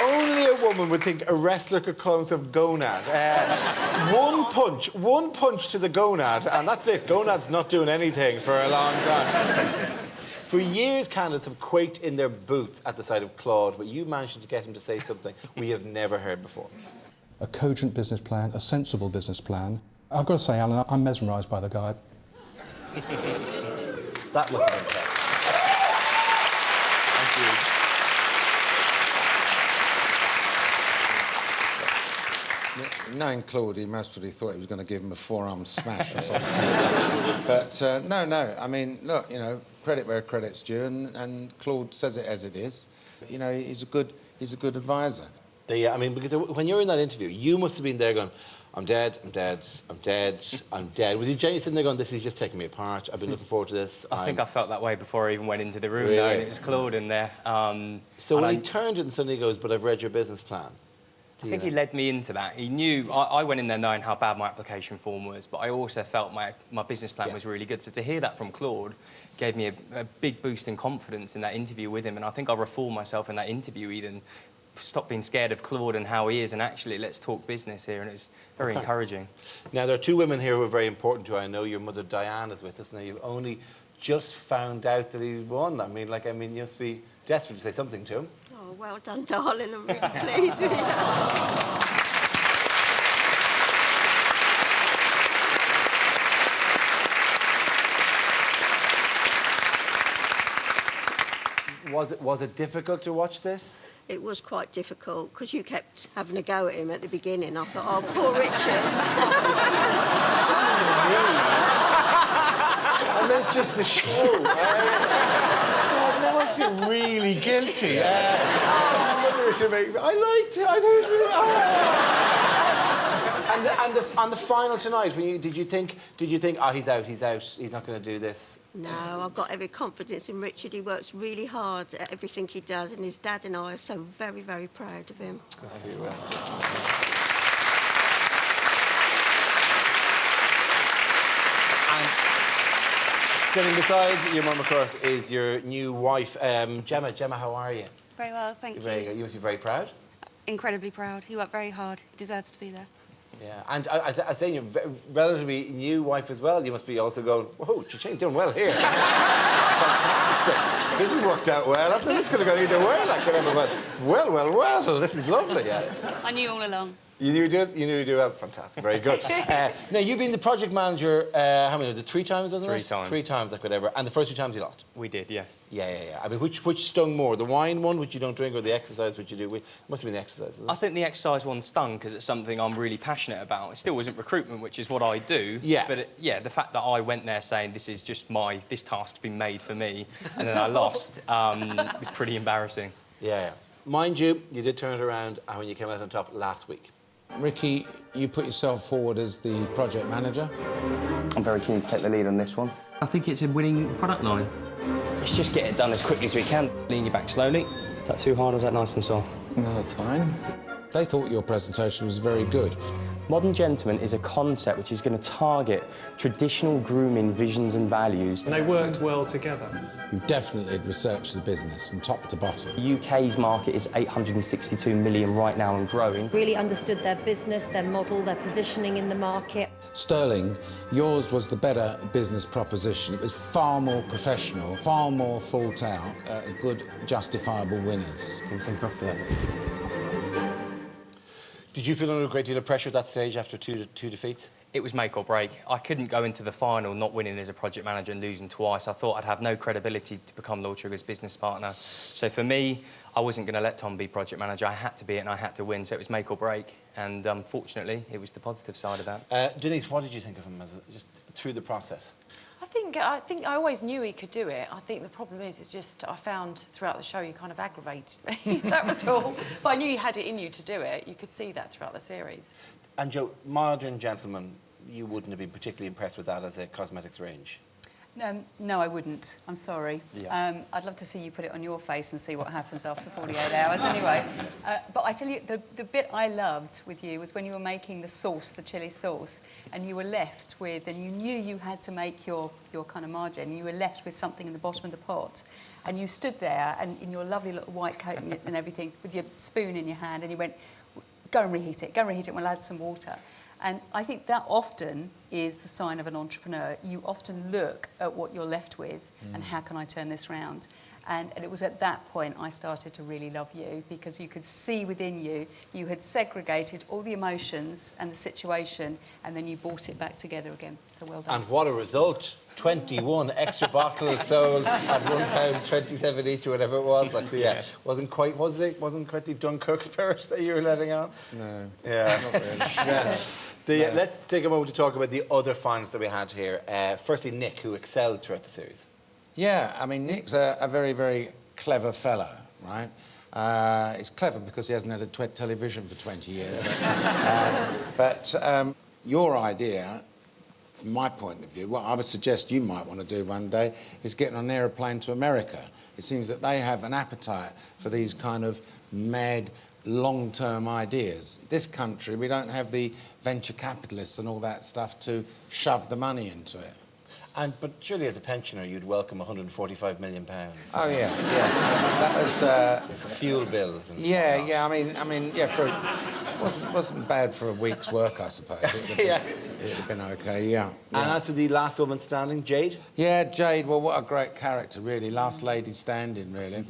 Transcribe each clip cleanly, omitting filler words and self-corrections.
Only a woman would think a wrestler could call himself gonad. One punch to the gonad, and that's it. Gonad's not doing anything for a long time. For years, candidates have quaked in their boots at the sight of Claude, but you managed to get him to say something we have never heard before. A cogent business plan, a sensible business plan. I've got to say, Alan, I'm mesmerised by the guy. That must have been tough. Thank you. Knowing Claude, he most probably thought he was going to give him a forearm smash or something. But no. I mean, look, you know, credit where credit's due, and Claude says it as it is. You know, he's a good advisor. I mean, because when you're in that interview, you must have been there going, I'm dead, I'm dead, I'm dead, I'm dead. Was you genuinely sitting there going, this is just taking me apart, I've been looking forward to this? I think I felt that way before I even went into the room, really? though, and it was Claude in there. So when he turned it and suddenly goes, but I've read your business plan. I think he led me into that. He knew... I went in there knowing how bad my application form was, but I also felt my business plan was really good. So to hear that from Claude gave me a big boost in confidence in that interview with him, and I think I reformed myself in that interview, Eden. Stop being scared of Claude and how he is, and actually let's talk business here, and it was very encouraging. Now, there are two women here who are very important to you. I know your mother Diane is with us. Now, you've only just found out that he's won. I mean, you must be desperate to say something to him. Oh, well done, darling. I'm really pleased with you. Was it difficult to watch this? It was quite difficult, because you kept having a go at him at the beginning. I thought, oh, poor Richard. I meant just the show. God, now I feel really guilty. I liked it. I thought it was really... And the final tonight, did you think, oh, he's out, he's not going to do this? No, I've got every confidence in Richard. He works really hard at everything he does, and his dad and I are so very, very proud of him. I feel well. And sitting beside your mum, of course, is your new wife, Gemma. Gemma, how are you? Very well, thank you. Very good. You must be very proud. Incredibly proud. He worked very hard. He deserves to be there. Yeah, and I say you're a relatively new wife as well. You must be also going, whoa, cha-ching, doing well here. Fantastic. This has worked out well. I thought this could have gone either way, like whatever, but well, this is lovely. Yeah. I knew all along. You knew you'd do well. Fantastic, very good. Now, you've been the project manager, how many was it, 3 times, wasn't it? 3 times. 3 times, like whatever. And the first 2 times you lost? We did, yes. Yeah. I mean, which stung more? The wine one, which you don't drink, or the exercise, which you do? It must have been the exercise, isn't it? I think the exercise one stung because it's something I'm really passionate about. It still wasn't recruitment, which is what I do. Yeah. But, the fact that I went there saying this is just this task's been made for me, and then I lost, was pretty embarrassing. Yeah. Mind you, you did turn it around when you came out on top last week. Ricky, you put yourself forward as the project manager. I'm very keen to take the lead on this one. I think it's a winning product line. Let's just get it done as quickly as we can. Lean your back slowly. Is that too hard or is that nice and soft? No, that's fine. They thought your presentation was very good. Modern Gentleman is a concept which is going to target traditional grooming visions and values. And they worked well together. You definitely had researched the business from top to bottom. The UK's market is 862 million right now and growing. Really understood their business, their model, their positioning in the market. Sterling, yours was the better business proposition. It was far more professional, far more thought out, good, justifiable winners. Listen properly. Did you feel under a great deal of pressure at that stage after two defeats? It was make or break. I couldn't go into the final not winning as a project manager and losing twice. I thought I'd have no credibility to become Lord Sugar's business partner. So for me, I wasn't going to let Tom be project manager. I had to be it and I had to win. So it was make or break. And fortunately, it was the positive side of that. Denise, what did you think of him just through the process? I think I always knew he could do it. I think the problem is, it's just I found throughout the show you kind of aggravated me. That was all. But I knew you had it in you to do it. You could see that throughout the series. And Joe, Modern Gentleman, you wouldn't have been particularly impressed with that as a cosmetics range? No, I wouldn't. I'm sorry. Yeah. I'd love to see you put it on your face and see what happens after 48 hours anyway. But I tell you, the bit I loved with you was when you were making the sauce, the chilli sauce, and you were left with, and you knew you had to make your kind of margin, and you were left with something in the bottom of the pot. And you stood there and in your lovely little white coat and everything with your spoon in your hand, and you went, go and reheat it, and we'll add some water. And I think that often is the sign of an entrepreneur. You often look at what you're left with and how can I turn this round? And it was at that point I started to really love you, because you could see within you, you had segregated all the emotions and the situation, and then you brought it back together again. So well done. And what a result. 21 extra bottles sold at £1.27 each, or whatever it was. Like wasn't quite the Dunkirk spirit that you were letting out? No. Yeah. Not really. Yeah. Let's take a moment to talk about the other finals that we had here. Firstly, Nick, who excelled throughout the series. Yeah, I mean, Nick's a very, very clever fellow, right? He's clever because he hasn't had a television for 20 years. But your idea, from my point of view, what I would suggest you might want to do one day is get on an aeroplane to America. It seems that they have an appetite for these kind of mad, long-term ideas. This country, we don't have the venture capitalists and all that stuff to shove the money into it. But surely as a pensioner, you'd welcome £145 million. Oh, yeah. That was... for fuel bills. And yeah, I mean, wasn't bad for a week's work, I suppose. It'd have been okay, yeah. And as for the last woman standing, Jade? Yeah, Jade, well, what a great character, really. Last lady standing, really.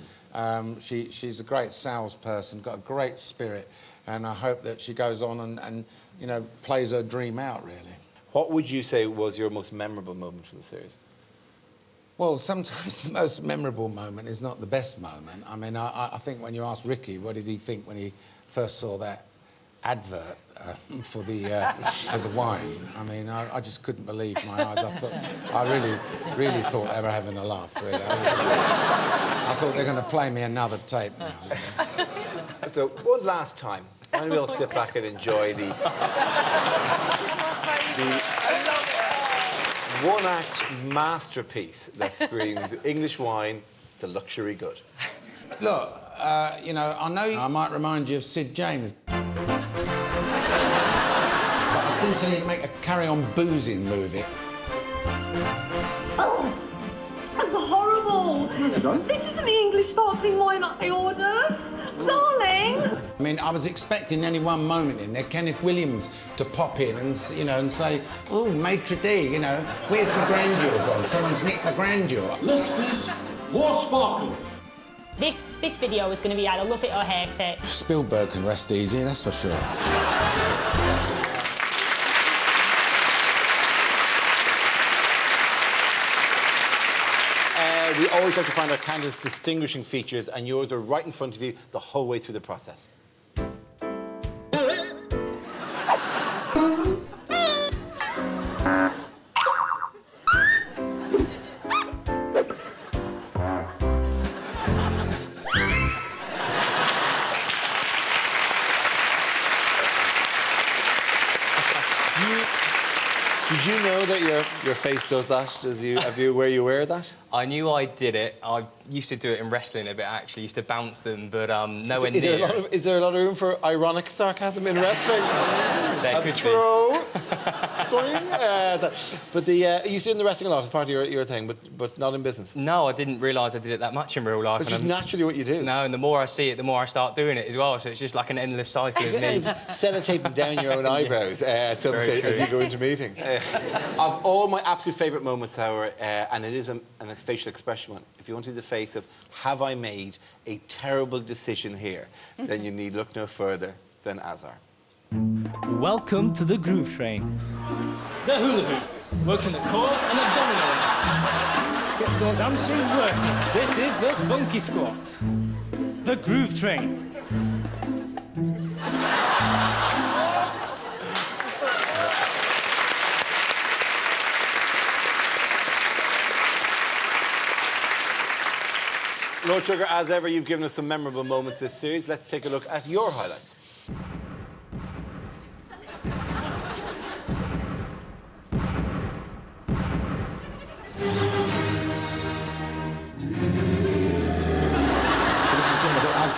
She's a great salesperson, got a great spirit, and I hope that she goes on and you know, plays her dream out, really. What would you say was your most memorable moment for the series? Well, sometimes the most memorable moment is not the best moment. I mean, I think when you ask Ricky, what did he think when he first saw that advert for the wine? I mean, I just couldn't believe my eyes. I really thought they were having a laugh, really. I thought they're going to play me another tape now. So, one last time, why don't we all sit back and enjoy the one-act masterpiece that screams English wine. It's a luxury good. Look, you know, I know I might remind you of Sid James. But I didn't tell you to make a carry-on boozing movie. Oh, that's horrible. This isn't the English sparkling wine that I ordered. Darling! I mean, I was expecting any one moment in there Kenneth Williams to pop in and, you know, and say, oh, maitre d', you know, where's my grandeur gone? Someone's nicked my grandeur. Less fizz, more sparkle. This video is going to be either love it or hate it. Spielberg can rest easy, that's for sure. We always like to find our candidates' distinguishing features, and yours are right in front of you the whole way through the process. Did you know that your face does that? Have you wear that? I knew I did it. I used to do it in wrestling a bit, actually. Used to bounce them, but nowhere near. Is there a lot of room for ironic sarcasm in wrestling? There could throw. But you used to do it in the wrestling a lot as part of your thing, but not in business. No, I didn't realise I did it that much in real life. It's just naturally what you do. No, and the more I see it, the more I start doing it as well. So it's just like an endless cycle of me. Sellotaping down your own eyebrows at some stage as you go into meetings. Of all my absolute favourite moments, however, and it is a facial expression one, if you want to see the face of, have I made a terrible decision here, then you need look no further than Azar. Welcome to the Groove Train. The hula hoop, working the core and abdominal. Get those hamstrings working. This is the Funky Squat. The Groove Train. Lord Sugar, as ever, you've given us some memorable moments this series. Let's take a look at your highlights.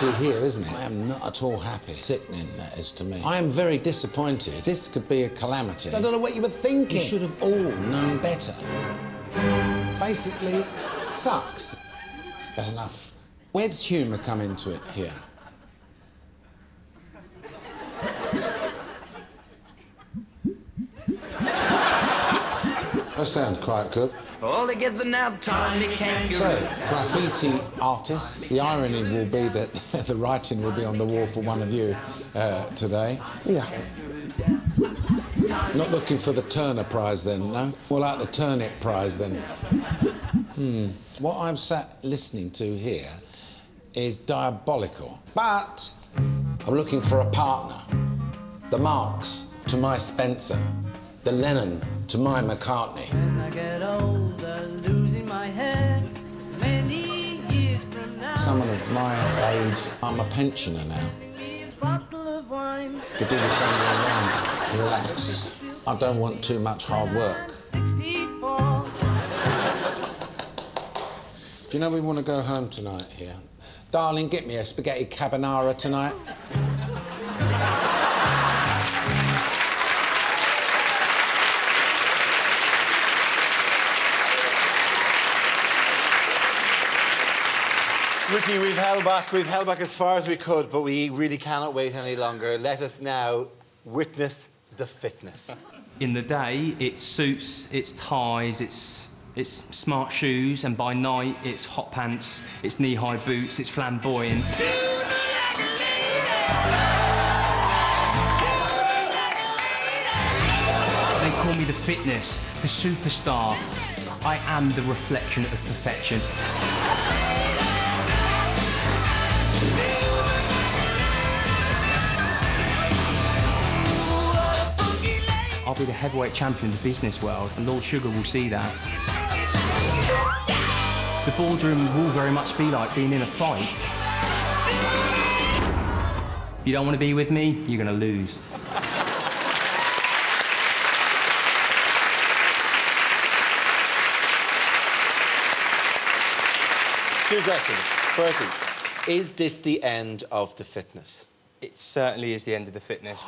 ugly here, isn't it? I am not at all happy. Sickening, that is to me. I am very disappointed. This could be a calamity. I don't know what you were thinking. You should have all known better. Basically, sucks. That's enough. Where does humour come into it here? That sounds quite good. All together now, Tommy, can you... So, graffiti artist. The irony will be that the writing will be on the wall for one of you today. Yeah. Not looking for the Turner Prize then, no? More like the Turnip Prize then. What I'm sat listening to here is diabolical. But I'm looking for a partner. The Marx to my Spencer. The Lennon to my McCartney. When I get older, losing my head, many years from now. Someone of my age, I'm a pensioner now. Bottle of wine. Could do the same way around. Relax. I don't want too much hard work. 64. Do you know we want to go home tonight here? Darling, get me a spaghetti carbonara tonight. Ricky, we've held back as far as we could, but we really cannot wait any longer. Let us now witness the fitness. In the day, it's suits, it's ties, it's smart shoes, and by night, it's hot pants, it's knee-high boots, it's flamboyant. They call me the fitness, the superstar. I am the reflection of perfection. I'll be the heavyweight champion of the business world, and Lord Sugar will see that. The boardroom will very much be like being in a fight. If you don't want to be with me, you're going to lose. Two questions. Firstly, is this the end of the fitness? It certainly is the end of the fitness.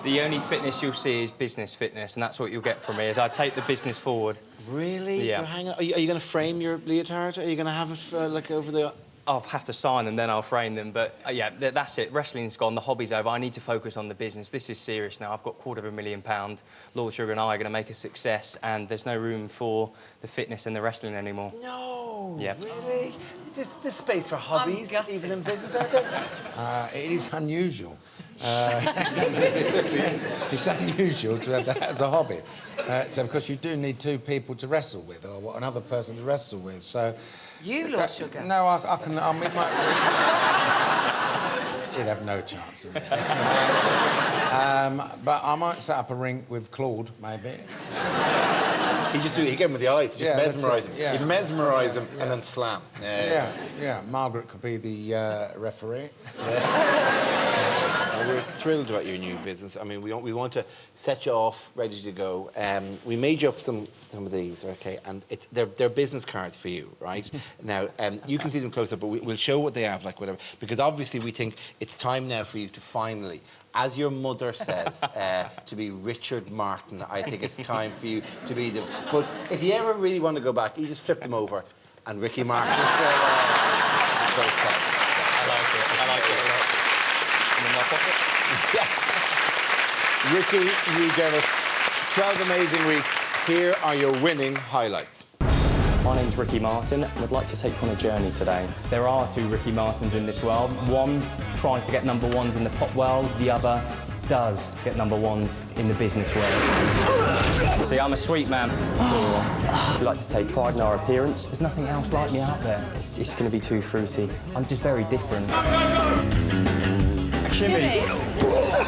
The only fitness you'll see is business fitness, and that's what you'll get from me, as I take the business forward. Really? Yeah. Well, hang on. Are you going to frame your leotard? Are you going to have it like over the... I'll have to sign them, then I'll frame them. But yeah, that's it. Wrestling's gone, the hobby's over. I need to focus on the business. This is serious now. I've got £250,000. Lord Sugar and I are going to make a success, and there's no room for the fitness and the wrestling anymore. No, yeah. Really? There's space for hobbies, even in business, aren't there? It is unusual. It's unusual to have that as a hobby. Because you do need two people to wrestle with, or another person to wrestle with, so... You, Lord Sugar? No, I can... I mean, he'd have no chance of it. But I might set up a rink with Claude, maybe. He get him with the eyes, just mesmerise him. Yeah. He'd mesmerise him and then slam. Yeah. Margaret could be the referee. We're thrilled about your new business. I mean, we want to set you off, ready to go. We made you up some of these, okay? And they're business cards for you, right? Now, you can see them close up, but we'll show what they have, like whatever. Because obviously we think it's time now for you to finally, as your mother says, to be Richard Martin. I think it's time for you to be them. But if you ever really want to go back, you just flip them over, and Ricky Martin is I like it. In my pocket. Yeah. Ricky, you gave us 12 amazing weeks. Here are your winning highlights. My name's Ricky Martin, and I'd like to take you on a journey today. There are two Ricky Martins in this world. One tries to get number ones in the pop world, the other does get number ones in the business world. See, I'm a sweet man. We like to take pride in our appearance. There's nothing else like me out there. It's going to be too fruity. I'm just very different. Shimmy.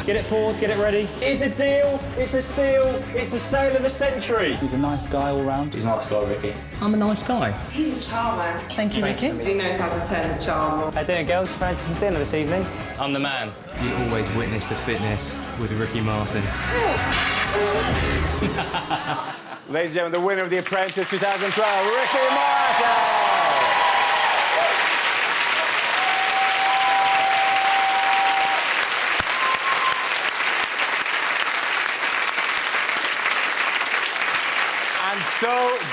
Get it poured, get it ready. It's a deal, it's a steal, it's a sale of the century. He's a nice guy all round. He's a nice guy, Ricky. I'm a nice guy. He's a charmer. Thank you, Ricky. He knows how to turn the charm. How you doing, girls? Fancy some dinner this evening? I'm the man. You always witness the fitness with Ricky Martin. Ladies and gentlemen, the winner of The Apprentice 2012, Ricky Martin!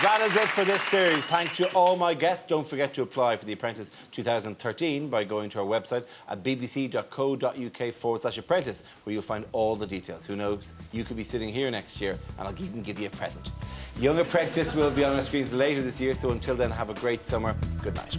that is it for this series. Thanks to all my guests. Don't forget to apply for The Apprentice 2013 by going to our website at bbc.co.uk/apprentice, where you'll find all the details. Who knows, you could be sitting here next year and I'll even give you a present. Young Apprentice will be on our screens later this year, so until then, have a great summer. Good night.